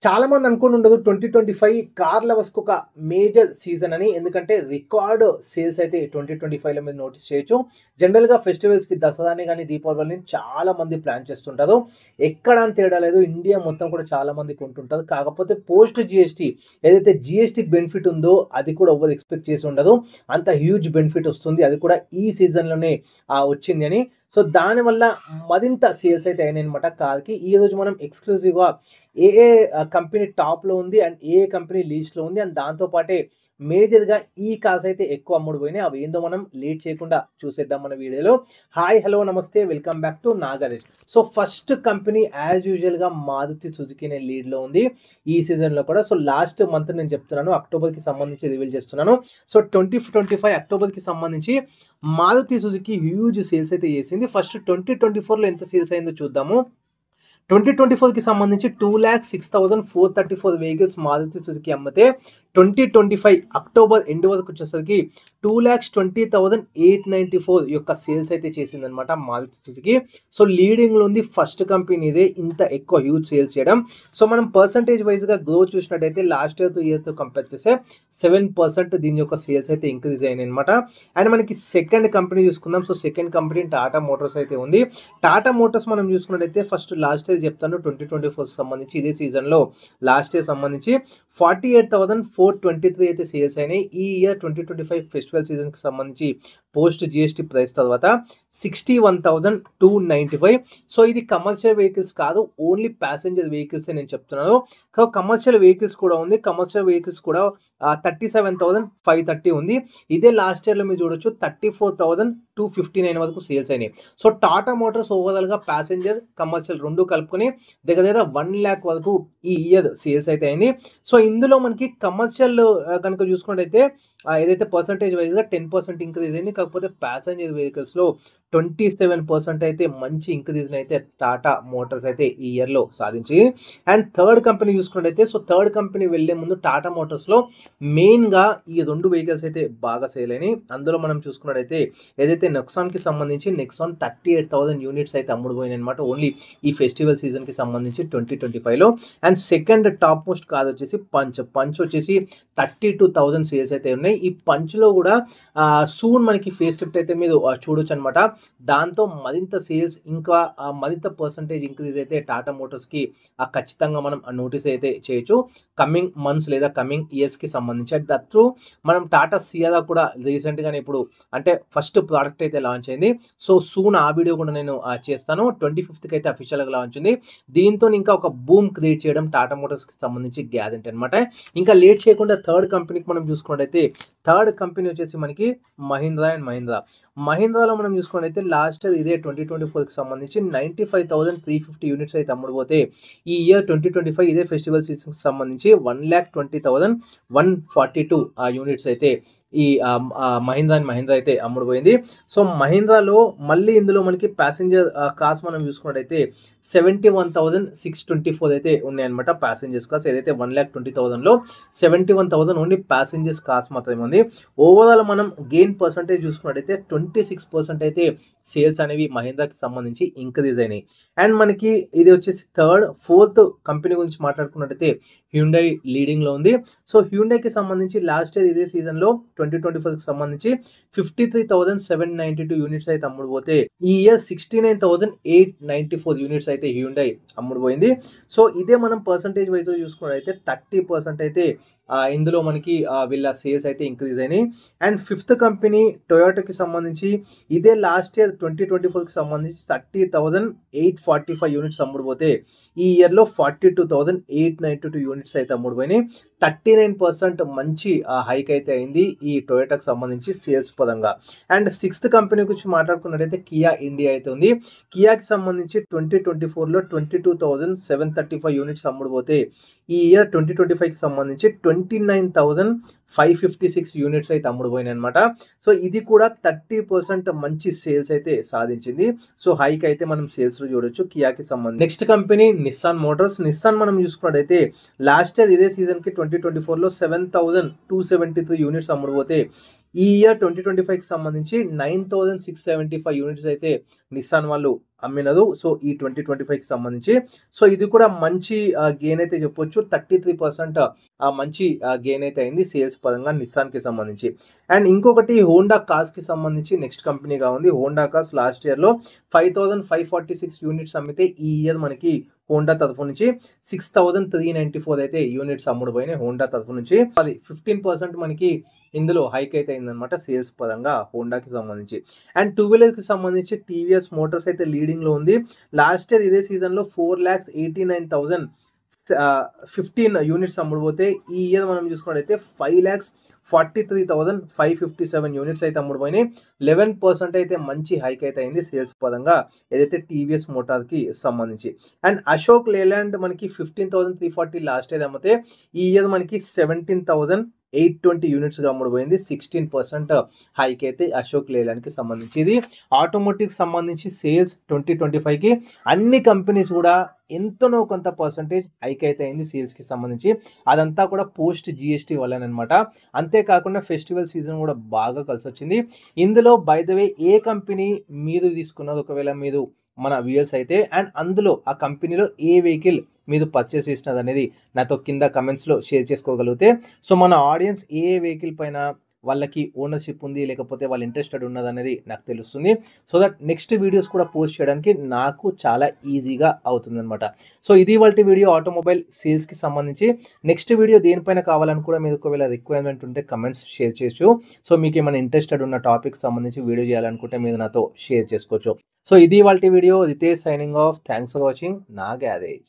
చాలా మంది అనుకుంటుండదు 2025 కార్ లవర్స్‌కి ఒక మేజర్ సీజన్ అని. ఎందుకంటే రికార్డ్ సేల్స్ అయితే 2025లో మీరు నోటీస్ చేయొచ్చు. జనరల్‌గా ఫెస్టివల్స్‌కి దసరాని గాని, దీపావళిని చాలా మంది ప్లాన్ చేస్తుంటారు. ఎక్కడ అని తేడా లేదు. ఇండియా మొత్తం కూడా చాలా మంది కొంటుంటారు. కాకపోతే పోస్ట్ జీఎస్టీ ఏదైతే జీఎస్టీ బెనిఫిట్ ఉందో అది కూడా ఎవ్వరు ఎక్స్‌పెక్ట్ చేసి ఉండరు. అంత హ్యూజ్ బెనిఫిట్ వస్తుంది. అది కూడా ఈ సీజన్‌లోనే వచ్చింది అని. సో దానివల్ల మరింత సేల్స్ అయితే అయినాయన్నమాట కార్‌కి. ఈరోజు మనం ఎక్స్‌క్లూజివ్‌గా ఏ ఏ కంపెనీ టాప్‌లో ఉంది అండ్ ఏ ఏ కంపెనీ లీస్ట్‌లో ఉంది అండ్ దాంతో పాటే మేజర్‌గా ఈ కార్స్ అయితే ఎక్కువ అమ్ముడుపోయినాయి. అవి ఏందో మనం లేట్ చేయకుండా చూసేద్దాం మన వీడియోలో. హాయ్, హలో, నమస్తే, వెల్కమ్ బ్యాక్ టు నాగారేజ్. సో ఫస్ట్ కంపెనీ యాజ్ యూజువల్‌గా మారుతి సుజుకీనే లీడ్‌లో ఉంది ఈ సీజన్‌లో కూడా. సో లాస్ట్ మంత్ నేను చెప్తున్నాను, అక్టోబర్‌కి సంబంధించి రివీల్ చేస్తున్నాను. సో 2025 అక్టోబర్‌కి సంబంధించి మారుతి సుజుకి హ్యూజ్ సేల్స్ అయితే చేసింది. ఫస్ట్ 2024లో ఎంత సేల్స్ అయిందో చూద్దాము. 2024కి సంబంధించి 2,06,434 వెహికల్స్ మారుతి సుజుకి అమ్మితే 2025 అక్టోబర్ ఎండ్ వరకు వచ్చేసరికి 2,20,894 యొక్క సేల్స్ అయితే చేసిందనమాట మారుతి సుజుకి. సో లీడింగ్లో ఉంది ఫస్ట్ కంపెనీ ఇదే, ఇంత ఎక్కువ హ్యూజ్ సేల్స్ చేయడం. సో మనం పర్సంటేజ్ వైజ్గా గ్రోత్ చూసినట్టయితే లాస్ట్ ఇయర్ టు ఇయర్తో కంపేర్ చేస్తే 7% దీని యొక్క సేల్స్ అయితే ఇంక్రీజ్ అయినాయి అనమాట. అండ్ మనకి సెకండ్ కంపెనీ చూసుకుందాం. So second company Tata Motors అయితే ఉంది. టాటా మోటార్స్ మనం చూసుకున్నట్టయితే ఫస్ట్ లాస్ట్ ఇయర్ చెప్తాను 2024 సంబంధించి ఇదే సీజన్లో లాస్ట్ ఇయర్ సంబంధించి 48,423 అయితే సేల్స్ అయినాయి. ఈ ఇయర్ 2025 ఫెస్టివల్ సీజన్కి సంబంధించి పోస్ట్ జిఎస్టీ ప్రైస్ తర్వాత 61,295. సో ఇది కమర్షియల్ వెహికల్స్ కాదు, ఓన్లీ ప్యాసింజర్ వెహికల్స్ నేను చెప్తున్నాను. కమర్షియల్ వెహికల్స్ కూడా ఉంది. కమర్షియల్ వెహికల్స్ కూడా 37,530 ఉంది. ఇదే లాస్ట్ ఇయర్లో మీరు చూడొచ్చు 34,259 వరకు సేల్స్ అయినాయి. సో టాటా మోటార్స్ ఓవరాల్గా ప్యాసింజర్ కమర్షియల్ రెండు కలుపుకొని దగ్గర దగ్గర 1 lakh వరకు ఈ ఇయర్ సేల్స్ అయితే అయింది. సో ఇందులో మనకి కమర్షియల్ కనుక చూసుకున్నట్టయితే ఏదైతే పర్సంటేజ్ వైజ్గా 10% ఇంక్రీజ్ అయింది. కాకపోతే ప్యాసింజర్ వెహికల్స్లో 27% అయితే మంచి ఇంక్రీజ్ అయితే టాటా మోటార్స్ అయితే ఈ ఇయర్లో సాధించి. అండ్ థర్డ్ కంపెనీ చూసుకున్నట్టయితే సో థర్డ్ కంపెనీ వెళ్లే ముందు టాటా మోటార్స్లో మెయిన్గా ఈ రెండు వెహికల్స్ అయితే బాగా సేల్ అయినాయి. అందులో మనం చూసుకున్నట్టయితే ఏదైతే నెక్సాన్కి సంబంధించి నెక్సాన్ 38,000 యూనిట్స్ అయితే అమ్ముడుపోయినాయి అనమాట ఓన్లీ ఈ ఫెస్టివల్ సీజన్కి సంబంధించి 2025లో. And second top most car వచ్చేసి పంచ్ వచ్చేసి 32,000 సేల్స్ అయితే ఉన్నాయి. ఈ పంచ్లో కూడా సూన్ మనకి ఫేస్ లిఫ్ట్ అయితే మీరు చూడొచ్చు అనమాట. దాంతో మరింత సేల్స్ ఇంకా మరింత పర్సంటేజ్ ఇంక్రీజ్ అయితే టాటా మోటార్స్కి ఖచ్చితంగా మనం నోటీస్ అయితే చేయొచ్చు కమింగ్ మంత్స్ లేదా కమింగ్ ఇయర్స్కి సంబంధించి. అట్ దట్ త్రూ మనం టాటా సియారా కూడా రీసెంట్గానే ఇప్పుడు అంటే ఫస్ట్ ప్రోడక్ట్ అయితే లాంచ్ అయింది. సో సూన్ ఆ వీడియో కూడా నేను చేస్తాను. 25th అయితే అఫీషియల్గా లాంచ్ ఉంది. దీంతో ఇంకా ఒక బూమ్ క్రియేట్ చేయడం టాటా మోటార్స్కి సంబంధించి గ్యారెంటీ అనమాట. ఇంకా లేట్ చేయకుండా థర్డ్ కంపెనీకి మనం చూసుకున్నట్టయితే థర్డ్ కంపెనీ వచ్చేసి మనకి మహీంద్రా అండ్ మహీంద్రాలో మనం చూసుకున్నట్టయితే లాస్ట్ ఇయర్ ఇదే 2024కి సంబంధించి 95,350 యూనిట్స్ అయితే అమ్ముడుపోతే ఈ ఇయర్ 2025 ఇదే ఫెస్టివల్ సీజన్కి సంబంధించి 1,20,142 యూనిట్స్ అయితే ఈ మహీంద్రా అయితే అమ్ముడుపోయింది. సో మహీంద్రాలో మళ్ళీ ఇందులో మనకి ప్యాసింజర్ కార్స్ మనం చూసుకున్నట్టయితే 71,624 అయితే ఉన్నాయన్నమాట ప్యాసింజర్స్ కార్స్. ఏదైతే 1,20,000లో 71,000 ఓన్లీ ప్యాసింజర్స్ కార్స్ మాత్రమే ఉంది. ఓవరాల్ మనం గెయిన్ పర్సంటేజ్ చూసుకున్నట్టయితే 26% అయితే సేల్స్ అనేవి మహీంద్రాకి సంబంధించి ఇంక్రీజ్ అయినాయి. అండ్ మనకి ఇది వచ్చేసి ఫోర్త్ కంపెనీ గురించి మాట్లాడుకున్నట్టయితే హ్యుండై లీడింగ్లో ఉంది. సో హ్యుండైకి సంబంధించి లాస్ట్ ఇయర్ ఇదే సీజన్లో 2024కి సంబంధించి 53,792 యూనిట్స్ అయితే అమ్ముడుపోతే ఈ ఇయర్ 69,894 యూనిట్స్ అయితే హ్యుండై అమ్ముడుపోయింది. సో ఇదే మనం పర్సంటేజ్ వైజ్ చూసుకున్నట్టయితే 30% అయితే ఇందులో మనకి వీళ్ళ సేల్స్ అయితే ఇంక్రీజ్ అయినాయి. అండ్ ఫిఫ్త్ కంపెనీ టొయోటాకి సంబంధించి ఇదే లాస్ట్ ఇయర్ 2024కి సంబంధించి 30,845 యూనిట్స్ అమ్ముడుపోతే ఈ ఇయర్లో 42,892 యూనిట్స్ అయితే అమ్ముడుపోయినాయి. 39% మంచి హైక్ అయితే అయింది ఈ టొయోటాకి సంబంధించి సేల్స్ పరంగా. అండ్ సిక్స్త్ కంపెనీ గురించి మాట్లాడుకున్నట్టయితే కియా ఇండియా అయితే ఉంది. కియాకి సంబంధించి 2024లో 22,735 యూనిట్స్ అమ్ముడుపోతే ఈ ఇయర్ 2025కి సంబంధించి 29,556 యూనిట్స్ అయితే అమ్ముడుపోయినాయి అనమాట. సో ఇది కూడా 30% మంచి సేల్స్ అయితే సాధించింది. సో హైక్ అయితే మనం సేల్స్ లో చూడొచ్చు కియాకి సంబంధించి. Next company Nissan Motors. Nissan మనం చూసుకున్నట్టయితే లాస్ట్ ఇయర్ ఇదే సీజన్ కి 2024లో 7,273 యూనిట్స్ అమ్ముడుపోతే ఈ ఇయర్ 2025కి సంబంధించి 9,675 యూనిట్స్ అయితే నిస్సాన్ వాళ్ళు అమ్మినదు. సో, ఈ 2025కి సంబంధించి. సో, ఇది కూడా మంచి గెయిన్ అయితే చెప్పొచ్చు. 33% మంచి గెయిన్ అయితే అయింది సేల్స్ పరంగా నిస్సాన్‌కి సంబంధించి. అండ్ ఇంకొకటి హోండా కార్స్‌కి సంబంధించి నెక్స్ట్ కంపెనీగా ఉంది. హోండా కార్స్ లాస్ట్ ఇయర్‌లో 5546 యూనిట్స్ అమ్మితే ఈ ఇయర్ మనకి హోండా తరఫు నుంచి 6394 అయితే యూనిట్స్ అమ్ముడుపోయినాయి హోండా తరఫు నుంచి. అది 15% మనకి ఇందులో హైక్ అయితే అయిందనమాట సేల్స్ పరంగా హోండాకి సంబంధించి. అండ్ టూ వీలర్‌కి సంబంధించి టీవీఎస్ మోటార్స్ అయితే లీడింగ్‌లో ఉంది. లాస్ట్ ఇయర్ ఇదే సీజన్‌లో 4,89,015 యూనిట్స్ అమ్ముడుపోతే ఈ ఇయర్ మనం చూసుకున్నట్టయితే 5,43,557 యూనిట్స్ అయితే అమ్ముడుపోయినాయి. 11% అయితే మంచి హైక్ అయితే అయింది సేల్స్ పరంగా ఏదైతే టీవీఎస్ మోటార్‌కి సంబంధించి. అండ్ అశోక్ లేలాండ్ మనకి 15,340 లాస్ట్ ఇయర్ అమ్మితే ఈ ఇయర్ మనకి 17,820 యూనిట్స్‌గా అమ్ముడుపోయింది. 16% హైక్ అయితే అశోక్ లేలాండ్‌కి సంబంధించి. ఇది ఆటోమోటివ్‌కి సంబంధించి సేల్స్ 2025కి అన్ని కంపెనీస్ కూడా ఎంతనో కొంత పర్సెంటేజ్ హైక్ అయితే అయింది సేల్స్‌కి సంబంధించి. అదంతా కూడా పోస్ట్ జీఎస్టీ వల్లననమాట. అంతేకాకుండా ఫెస్టివల్ సీజన్ కూడా బాగా కలిసొచ్చింది. ఇందులో by the way A company మీరు తీసుకున్నది ఒకవేళ మీరు మన వ్యూయర్స్ అయితే అండ్ అందులో ఆ కంపెనీలో ఏ వెహికల్ మీరు పర్చేస్ చేసినదనేది నాతో కింద కమెంట్స్‌లో షేర్ చేసుకోగలిగితే సో, మన ఆడియన్స్ ఏ వెహికల్ పైన వాళ్ళకి ఓనర్‌షిప్ ఉంది లేకపోతే వాళ్ళు ఇంట్రెస్టెడ్ ఉన్నదనేది నాకు తెలుస్తుంది. సో దట్ నెక్స్ట్ వీడియోస్ కూడా పోస్ట్ చేయడానికి నాకు చాలా ఈజీగా అవుతుందనమాట. సో, ఇది ఇవాల్టి వీడియో ఆటోమొబైల్ సేల్స్‌కి సంబంధించి. నెక్స్ట్ వీడియో దేనిపైన కావాలని కూడా మీరు ఒకవేళ రిక్వైర్మెంట్ ఉంటే కమెంట్స్ షేర్ చేయొచ్చు. సో, మీకేమైనా ఇంట్రెస్టెడ్ ఉన్న టాపిక్‌కి సంబంధించి వీడియో చేయాలనుకుంటే మీరు నాతో షేర్ చేసుకోవచ్చు. సో, ఇది ఇవాల్టి video. Ritesh signing off. Thanks for watching నా గ్యారేజ్.